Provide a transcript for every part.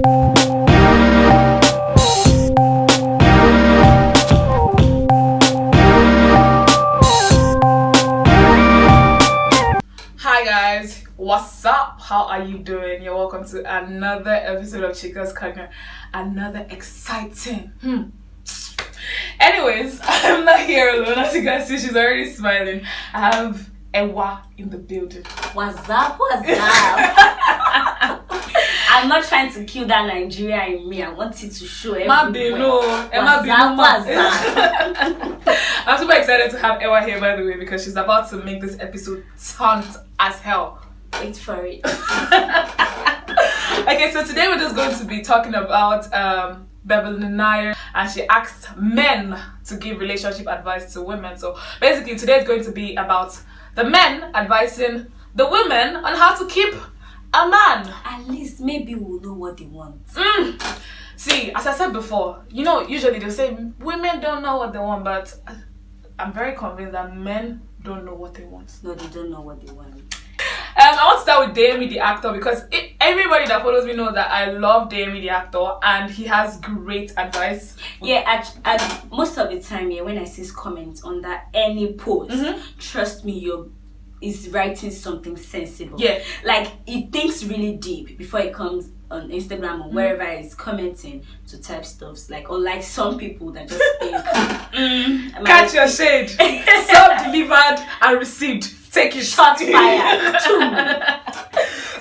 Hi guys, what's up? How are you doing? You're welcome to another episode of Chika'S Corner. Another exciting. Anyways, I'm not here alone. As you guys see, she's already smiling. I have Ewa in the building. What's up? What's up? I'm not trying to kill that Nigeria in me. I want it to show everywhere. What's up? I'm super excited to have Ewa here, by the way, because she's about to make this episode turned as hell. Wait for it. Okay, so today we're just going to be talking about BEVERLY NAYA, and she asked men to give relationship advice to women. So basically today is going to be about the men advising the women on how to keep a man. At least maybe we'll know what they want. See, as I said before, you know, usually they say women don't know what they want, but I'm very convinced that men don't know what they want. No, they don't know what they want. I want to start with Dayemi the actor, because everybody that follows me knows that I love Dayemi the actor and he has great advice. Yeah, most of the time, yeah, when I see comments under any post, trust me, is writing something sensible. Yeah, like it thinks really deep before it comes on Instagram or wherever it's commenting to type stuffs. Like, unlike some people that just think catch your shade, self-delivered and received. Take it. Shot fire.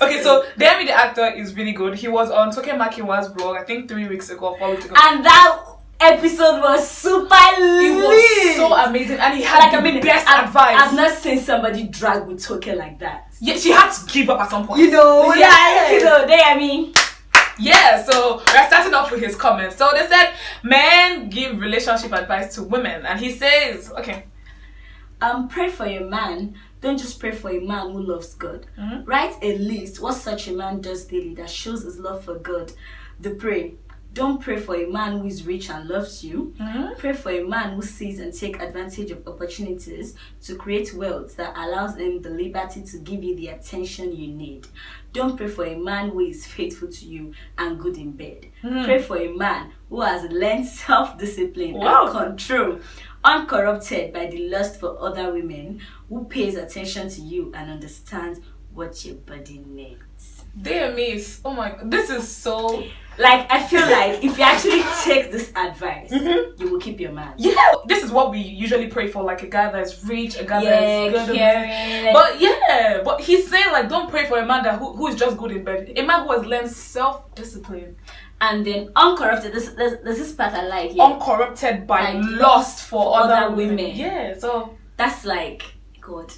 Okay, so Dayemi the actor is really good. He was on Toke Makiwa's vlog, I think 3 weeks ago, 4 weeks ago. And that episode was super lit. It was so amazing, and he had the best advice. I've not seen somebody drag with Toke like that. Yeah, she had to give up at some point. You know, Dayemi. Yeah, so we're starting off with his comments. So they said men give relationship advice to women, and he says, okay, pray for your man. Don't just pray for a man who loves God. Write a list what such a man does daily that shows his love for God. Pray. Don't pray for a man who is rich and loves you. Pray for a man who sees and takes advantage of opportunities to create wealth that allows him the liberty to give you the attention you need. Don't pray for a man who is faithful to you and good in bed. Pray for a man who has learned self-discipline and control, uncorrupted by the lust for other women, who pays attention to you and understands what your body needs. Damn, miss. Oh my god, this is so... Like, I feel like if you actually take this advice, you will keep your man. Yeah, this is what we usually pray for, like a guy that's rich, a guy that's good. Caring. But he's saying, like, don't pray for a man who is just good in bed. A man who has learned self-discipline. And then uncorrupted, there's this part I like. Yeah. Uncorrupted by lust for other women. Yeah, so... That's like, God,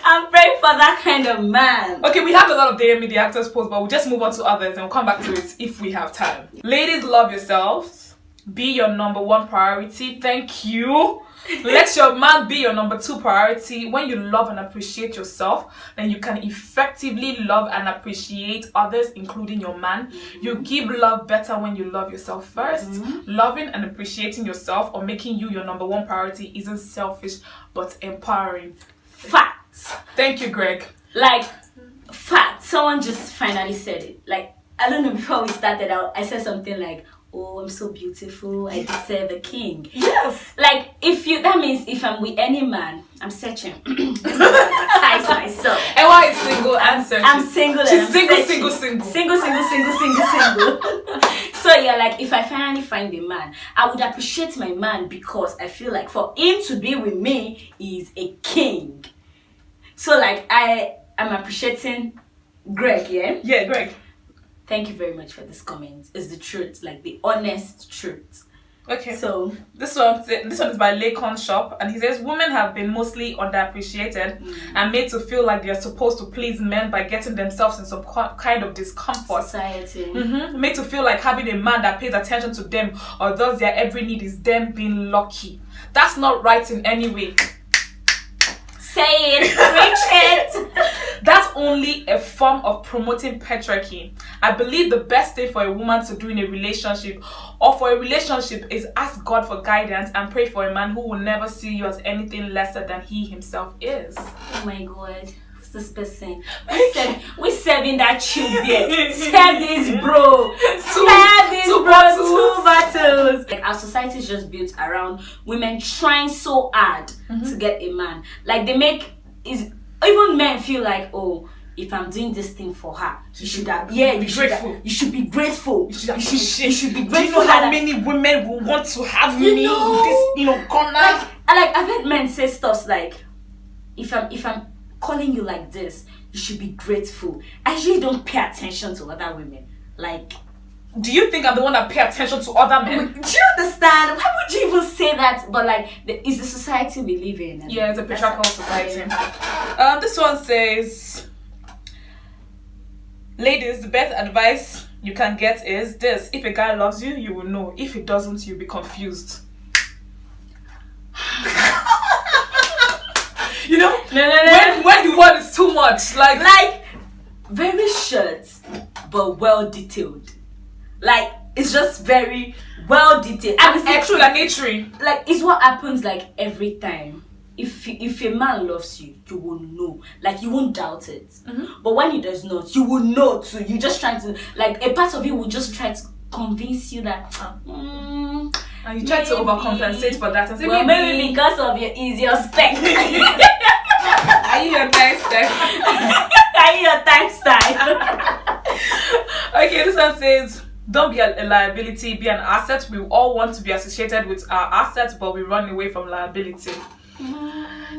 I'm praying for that kind of man. Okay, we have a lot of Dayemi the actor's posts, but we'll just move on to others and we'll come back to it if we have time. Ladies, love yourselves. Be your #1 priority. Thank you. Let your man be your #2 priority. When you love and appreciate yourself, then you can effectively love and appreciate others, including your man. You give love better when you love yourself first. Loving and appreciating yourself or making you your #1 priority isn't selfish, but empowering. Facts. Thank you, Greg. Like, facts. Someone just finally said it. Like, I don't know, before we started out, I said something like, oh, I'm so beautiful, I deserve a king. Yes. Like, that means if I'm with any man, I'm searching. Advertise myself. And why is single and searching? I'm single. She's and I'm single, searching. single. Single. So yeah, like if I finally find a man, I would appreciate my man because I feel like for him to be with me is a king. So like I am appreciating Greg, yeah? Yeah, Greg. Thank you very much for this comment. It's the truth, like the honest truth. Okay. So this one is by Lakon Shop, and he says women have been mostly underappreciated and made to feel like they're supposed to please men by getting themselves in some kind of discomfort. Society. Made to feel like having a man that pays attention to them or does their every need is them being lucky. That's not right in any way. Say it, preach it. That's only a form of promoting patriarchy. I believe the best thing for a woman to do in a relationship or for a relationship is ask God for guidance and pray for a man who will never see you as anything lesser than he himself is. Oh my God. this person? We serving that children. Serve this bro. Serve this bro. 2 bottles. Like our society is just built around women trying so hard to get a man. Like they make even men feel like, oh, if I'm doing this thing for her, you should have. Yeah, you should be grateful. You should be grateful. Do you know how many women will want to have me in this, corner? Like I've heard men say stuff like, if I'm calling you like this, you should be grateful. I usually don't pay attention to other women. Like, do you think I'm the one that pay attention to other men? Do you understand? Why would you even say that? But like, it's the society we live in. Yeah, it's a patriarchal society. This one says, ladies, the best advice you can get is this: if a guy loves you, you will know. If he doesn't, you'll be confused. No. When the word is too much, like very short but well detailed. Like it's just very well detailed and explanatory. Like it's what happens like every time. If a man loves you, you will know. Like you won't doubt it. But when he does not, you will know too. You just try to, like, a part of you will just try to convince you that and you try to overcompensate for that and say, well, maybe because of your easier spec. Are you your next type? Are you your type? Okay, this one says, don't be a liability, be an asset. We all want to be associated with our assets, but we run away from liability.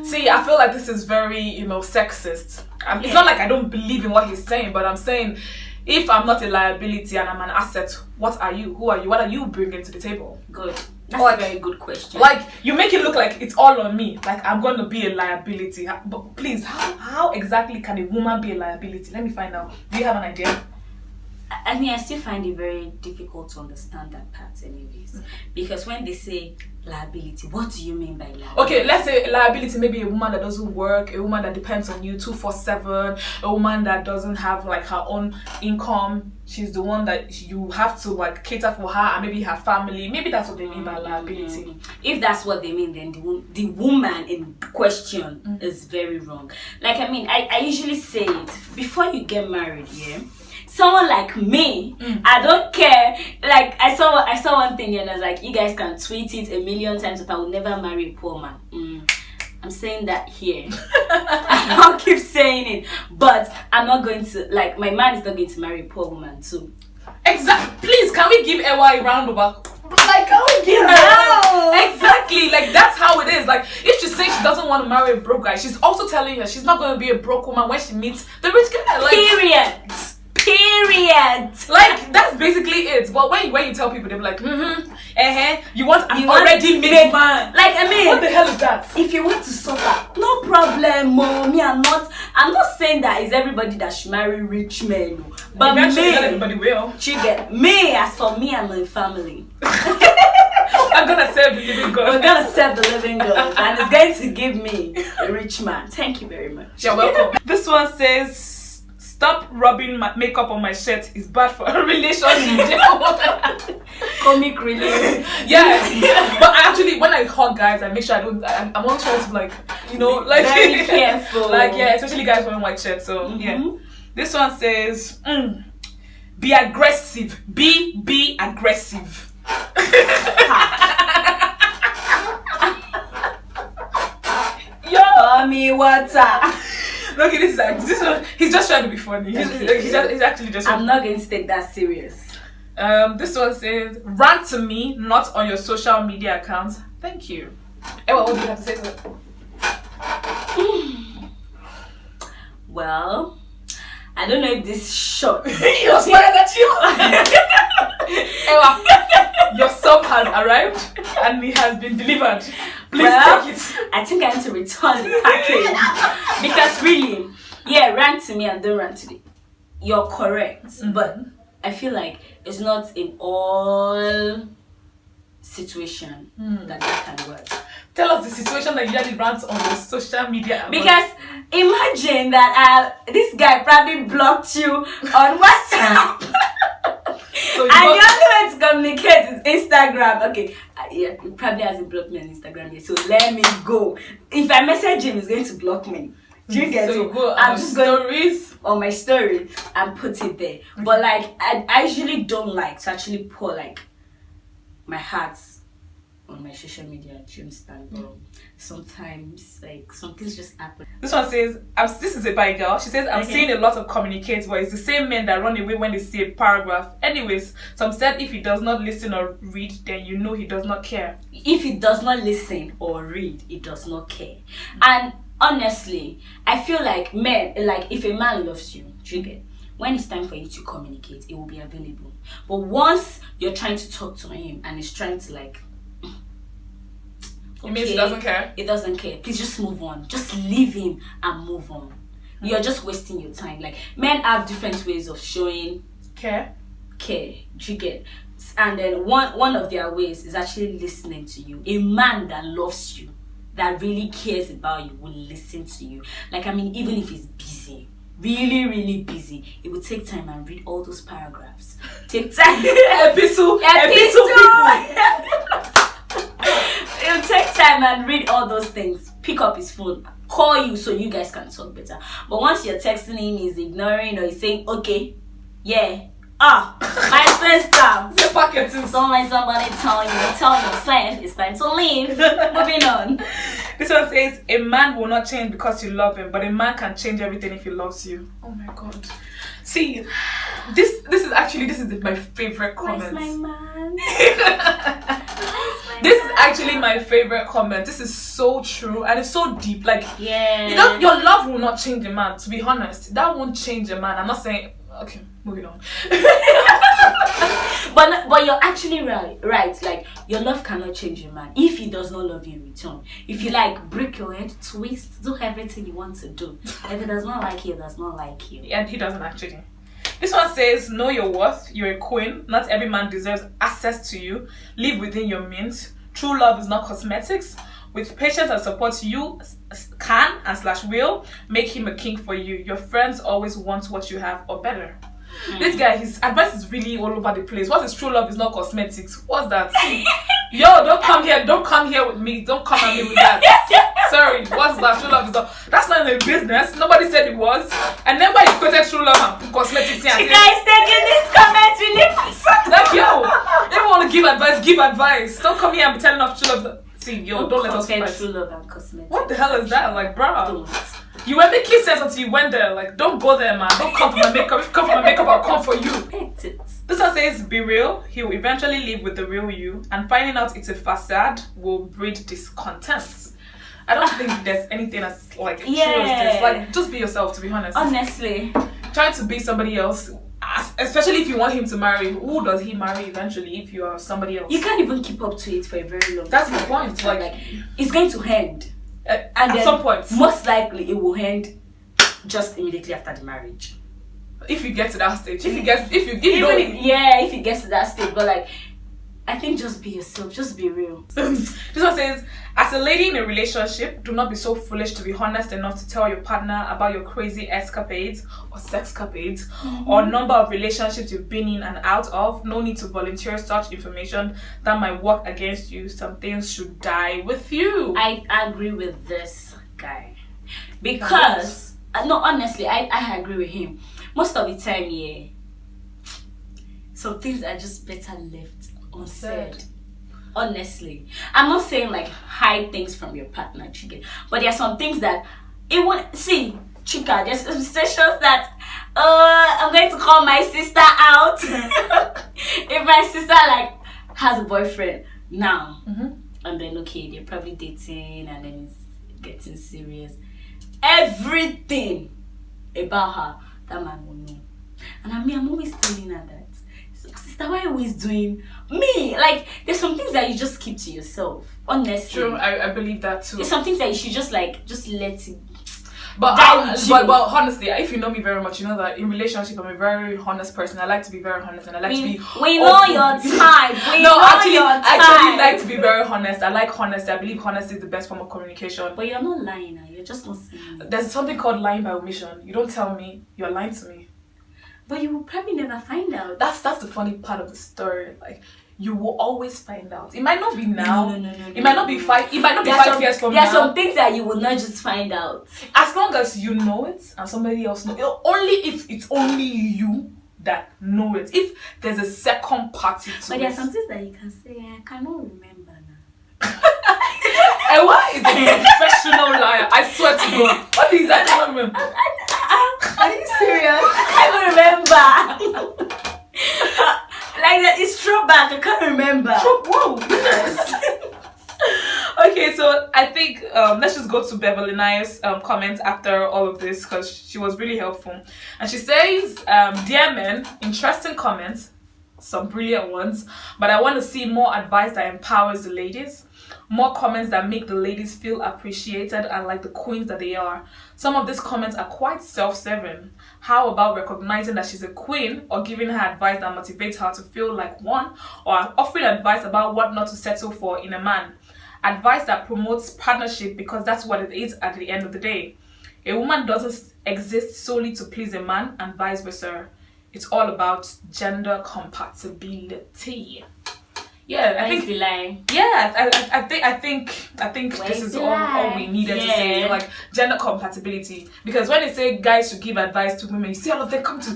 See, I feel like this is very, sexist. It's not like I don't believe in what he's saying, but I'm saying, if I'm not a liability and I'm an asset, what are you? Who are you? What are you bringing to the table? Good. That's a very good question. Like, you make it look like it's all on me. Like, I'm going to be a liability. But please, how exactly can a woman be a liability? Let me find out. Do you have an idea? I mean, I still find it very difficult to understand that part anyways. Because when they say liability, what do you mean by liability? Okay, let's say liability, maybe a woman that doesn't work, a woman that depends on you 24/7, a woman that doesn't have like her own income. She's the one that you have to like cater for her and maybe her family. Maybe that's what they mean by liability. If that's what they mean, then the woman in question is very wrong. Like, I mean, I usually say it before you get married, yeah? Someone like me, I don't care. Like I saw one thing and I was like, you guys can tweet it 1,000,000 times, but I will never marry a poor man. I'm saying that here. I'll keep saying it, but I'm not going to, like, my man is not going to marry a poor woman too. Exactly. Please, can we give Ewa a round of applause? Like, can we give her? Exactly. Like, that's how it is. Like, if she's saying she doesn't want to marry a broke guy, she's also telling her she's not going to be a broke woman when she meets the rich guy. Like, Period. Like, that's basically it. But when you tell people, they're like, you want an already made man. Like, I mean, what the hell is that? If you want to suffer, no problem, mommy. I'm not saying that it's everybody that should marry rich men. But eventually, not everybody will. You get me. As for me and my family, I'm gonna serve the living God. We're gonna serve the living God, and it's going to give me a rich man. Thank you very much. You're welcome. This one says, stop rubbing my makeup on my shirt. It's bad for a relationship. Comic relief. Yeah. But actually, when I hug guys, I make sure I'm always trying to, like, like, very careful. Like, yeah, especially guys wearing white shirts. So yeah. This one says, be aggressive. Be aggressive. Yo, mommy, what's up? Look, this one. He's just trying to be funny. He's actually just. I'm not going to take that serious. This one says, rant to me, not on your social media accounts. Thank you. Ewa, what do you have to say to it? Well, I don't know if this shot. He was smiling at you. Ewa, your sub has arrived and it has been delivered. Please take it. I think I need to return the package. Because really, yeah, rant to me and don't rant to me. You're correct. But I feel like it's not in all situation that can work. Tell us the situation that you usually rant on the social media. Because imagine that this guy probably blocked you on WhatsApp. So and the only way to communicate is Instagram. Okay, yeah, he probably hasn't blocked me on Instagram yet. So let me go. If I message him, he's going to block me. Do you get So it? go I'm just going stories. on my story and put it there. But like I usually don't like to actually pour like my heart on my social media. Do you understand? But sometimes like some things just happen. This one says, this is a bi girl. She says, I'm seeing a lot of communicate, but it's the same men that run away when they see a paragraph. Anyways, some said if he does not listen or read, then you know he does not care. If he does not listen or read, he does not care. And honestly, I feel like men, like if a man loves you, when it's time for you to communicate, it will be available. But once you're trying to talk to him and he's trying to like, it means he doesn't care. It doesn't care. Please just move on. Just leave him and move on. You're just wasting your time. Like men have different ways of showing care. Do you get? And then one of their ways is actually listening to you. A man that loves you, that really cares about you, will listen to you. Like, I mean, even if he's busy, really, really busy, he will take time and read all those paragraphs. Take time. Epistle people. He'll take time and read all those things. Pick up his phone, call you so you guys can talk better. But once you're texting him, he's ignoring or he's saying, okay, yeah. My sister. The packet too. Don't let somebody tell yourself it's time to leave. Moving on. This one says, a man will not change because you love him, but a man can change everything if he loves you. Oh my god. See, this is my favorite comment. Where's my man? This is actually my favorite comment. This is so true and it's so deep. Like, yeah, you know, your love will not change a man. To be honest, that won't change a man. I'm not saying. Okay, moving on. but you're actually right. Like, your love cannot change a man if he does not love you in return. If you like break your head, twist, do everything you want to do. If he does not like you, does not like you. And he doesn't actually. This one says, know your worth. You're a queen. Not every man deserves access to you. Live within your means. True love is not cosmetics. With patience and support, you can / will make him a king for you. Your friends always want what you have or better. This guy, his advice is really all over the place. What is true love is not cosmetics. What's that? Yo, don't come here with me. Don't come at me with that. Sorry, what's that? True love is not. That's not in the business. Nobody said it was. And then why you quoted true love and put cosmetics here? You guys taking this comment really fast. Like, yo, if you want to give advice, give advice. Don't come here and be telling us true love. See, yo, don't let us fight. True love and cosmetics. What the hell is that? Like, bruh. Don't. You were making sense until you went there. Like, don't go there, man. Don't come for my makeup. If you come for my makeup, I'll come for you. This one says, be real. He will eventually live with the real you. And finding out it's a facade will breed discontent. I don't think there's anything that's like true as this. Like, just be yourself, to be honest. Honestly. Trying to be somebody else, especially if you want him to marry, who does he marry eventually if you are somebody else? You can't even keep up to it for a very long time. That's the point. Like, it's going to end. And at some point. Most likely it will end just immediately after the marriage. If you get to that stage. If you get to that stage. But like, I think just be yourself, just be real. This one says, as a lady in a relationship, do not be so foolish to be honest enough to tell your partner about your crazy escapades or sexcapades or number of relationships you've been in and out of. No need to volunteer such information that might work against you. Some things should die with you. I agree with this guy. Because, no, honestly, I agree with him. Most of the time, yeah, some things are just better left unsaid. Honestly, I'm not saying like hide things from your partner, chicken, but there are some things that it won't see. Chica, there's situations that I'm going to call my sister out. If my sister like has a boyfriend now, and then okay, they're probably dating and then it's getting serious, everything about her that man will know. And I'm always telling her that, sister, why are you always doing me? Like, there's some things that you just keep to yourself. Honestly. True, I believe that too. There's some things that you should just let it. But honestly, if you know me very much, you know that in relationship I'm a very honest person. I like to be very honest and I like to be we know your type. I actually like to be very honest. I like honesty. I believe honesty is the best form of communication. But you're not lying now. You're just not saying it. There's something called lying by omission. You don't tell me, you're lying to me. But you will probably never find out. That's the funny part of the story. Like, you will always find out. It might not be now. No. It might not be 5. It might not be 5 years from now. There are some things that you will not just find out. As long as you know it and somebody else knows, only if it's only you that know it. If there's a second party to But there are it. some things that you can say, I cannot remember now. Ewa is a professional liar. I swear to God. What is that? I don't remember. Are you serious? I can't remember. Like that, it's throwback. I can't remember. Whoa, yes. Okay, so I think let's just go to Beverly Naya's comment after all of this, because she was really helpful. And she says, dear men, interesting comments, some brilliant ones, but I want to see more advice that empowers the ladies. More comments that make the ladies feel appreciated and like the queens that they are. Some of these comments are quite self-serving. How about recognizing that she's a queen, or giving her advice that motivates her to feel like one, or offering advice about what not to settle for in a man. Advice that promotes partnership, because that's what it is at the end of the day. A woman doesn't exist solely to please a man, and vice versa. It's all about gender compatibility. Yeah, I think. Yeah, I think this is all we needed to say, like gender compatibility. Because when they say guys should give advice to women, you see all of them come to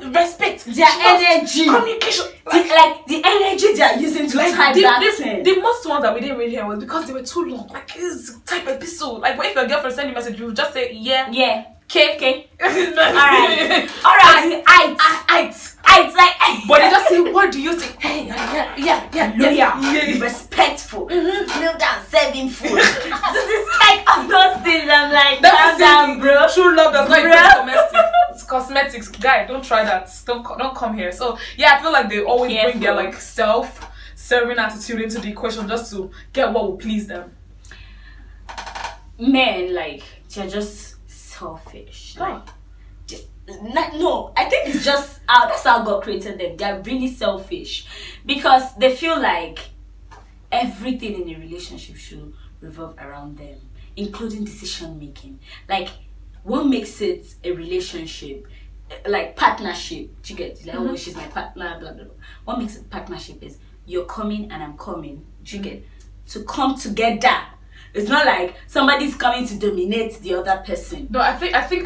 respect their energy, communication, like the energy they are using to type that thing. The most ones that we didn't really hear was because they were too long. Like, it's type episode. Like, if your girlfriend send you a message, you just say yeah. Okay. Alright. But they just say, what do you think? Hey, yeah. Respectful. Kneel down, serving food. This is like all those things. I'm like, calm down, bro. True love does not include domestic. It's cosmetics. Guy, don't try that. Don't come here. So yeah, I feel like they always bring their like self-serving attitude into the equation just to get what will please them. Men, like, they're just selfish. No, I think it's just that's how God created them. They're really selfish because they feel like everything in a relationship should revolve around them, including decision making. Like, what makes it a relationship? Like partnership, you get like, oh, she's my partner, blah blah blah. What makes it partnership is you're coming and I'm coming. You get to come together. It's not like somebody's coming to dominate the other person. No, I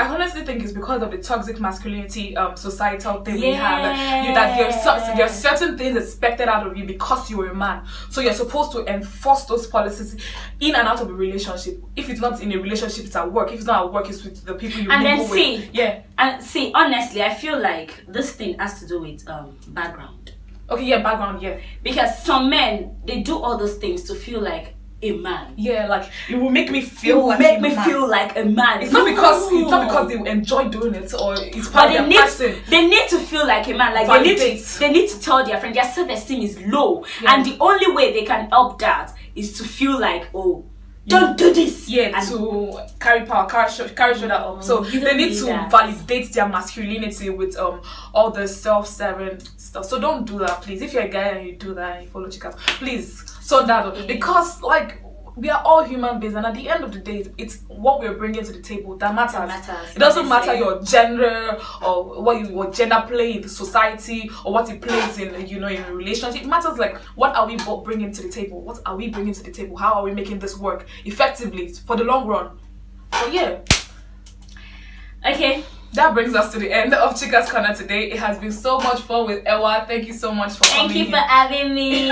honestly think it's because of the toxic masculinity societal thing we have. That there's certain things expected out of you because you're a man. So you're supposed to enforce those policies in and out of a relationship. If it's not in a relationship, it's at work. If it's not at work, it's with the people you live with. And see, honestly, I feel like this thing has to do with background. Okay, yeah, background, yeah. Because some men, they do all those things to feel like a man. Yeah, like it will make me feel like feel like a man. It's not because they enjoy doing it or it's part of their person. They need to feel like a man. Like they need to tell their friend their self-esteem is low, and the only way they can help that is to feel like, oh, don't do this. Yeah, and to carry power, carry shoulder up. So they need to validate their masculinity with all the self-serving stuff. So don't do that, please. If you're a guy and you do that and you follow Chika'S, please sort that out. Because like we are all human beings, and at the end of the day, it's what we're bringing to the table that matters. It doesn't matter your gender or what gender play in the society or what it plays in in a relationship. It matters like what are we bringing to the table? What are we bringing to the table? How are we making this work effectively for the long run? So yeah. Okay. That brings us to the end of Chika'S Corner today. It has been so much fun with Ewa. Thank you so much for coming. Thank you for having me.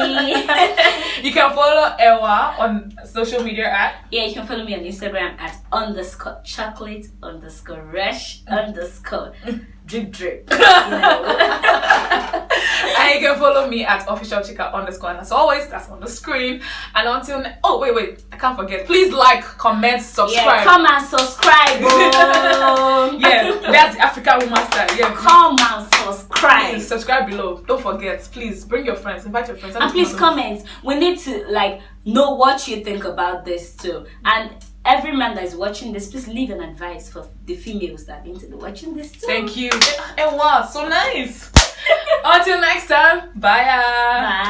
You can follow Ewa on social media at... Yeah, you can follow me on Instagram at _chocolate _rush _drip. And you can follow me at official Chika _ and as always, that's on the screen. And until wait, I can't forget. Please like, comment, subscribe. Yeah, come and subscribe. Yeah, that's the African woman style. Yeah, come and subscribe. Please subscribe below. Don't forget. Please bring your friends, invite your friends, and please comment. We need to know what you think about this too. And every man that is watching this, please leave an advice for the females that are going to be watching this too. Thank you. And wow, so nice. Until next time, bye. Bye.